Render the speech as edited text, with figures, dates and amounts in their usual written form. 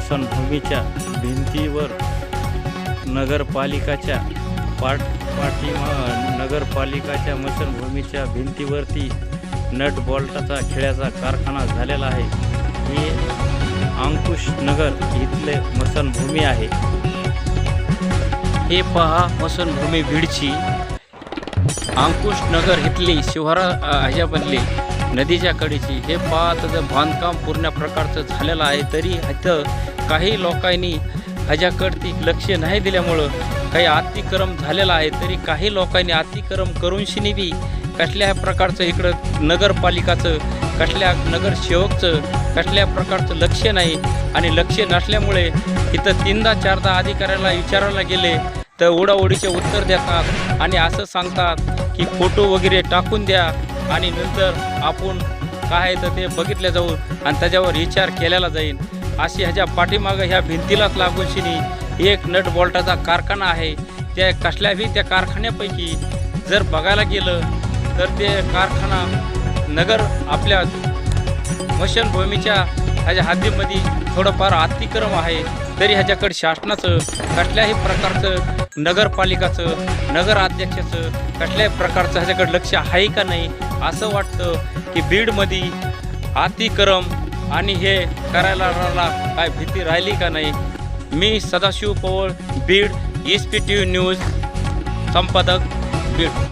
स्मशानभूमीच्या भिंतीवर नगरपालिकाच्या नगरपालिकाच्या स्मशानभूमीच्या भिंतीवरती नट बोल्टाचा खिळ्याचा कारखाना झालेला आहे। हे अंकुश नगर इथले स्मशानभूमी आहे। हे पहा स्मशानभूमी बीडची अंकुश नगर इथली शिवारा ह्याच्यामधली नदीच्या कडेची। हे पहा त्याचं बांधकाम पूर्ण प्रकारचं झालेलं आहे, तरी इथं काही लोकांनी ह्याच्याकडती लक्ष नाही दिल्यामुळं काही अतिक्रम झालेला आहे। तरी काही लोकांनी अतिक्रम करूनशिनी बी कसल्या प्रकारचं इकडं नगरपालिकाचं कसल्या नगरसेवकचं कसल्या प्रकारचं लक्ष नाही, आणि लक्ष नसल्यामुळे इथं तीनदा चारदा अधिकाऱ्याला विचारायला गेले तर ओढाओढीचे उत्तर देतात आणि असं सांगतात की फोटो वगैरे टाकून द्या आणि नंतर आपण काय तर ते बघितल्या जाऊ आणि त्याच्यावर विचार केलेला जाईल। अशी ह्याच्या पाठीमागं ह्या भिंतीलाच लागूनशिनी एक नट बोल्टाचा कारखाना आहे। त्या कसल्याही त्या कारखान्यापैकी जर बघायला गेलं तर ते कारखाना नगर आपल्या स्मशानभूमीच्या ह्याच्या हद्दीमध्ये थोडंफार अतिक्रम आहे, तरी ह्याच्याकडे शासनाचं कसल्याही प्रकारचं नगरपालिकाचं नगराध्यक्षाचं कसल्याही प्रकारचं ह्याच्याकडे लक्ष आहे का नाही असं वाटतं की बीडमध्ये अतिक्रम आणि हे करायला काय भीती राहिली का नाही। मी Sadashiv Pawar, Beed, ESP TV news संपादक, बीड।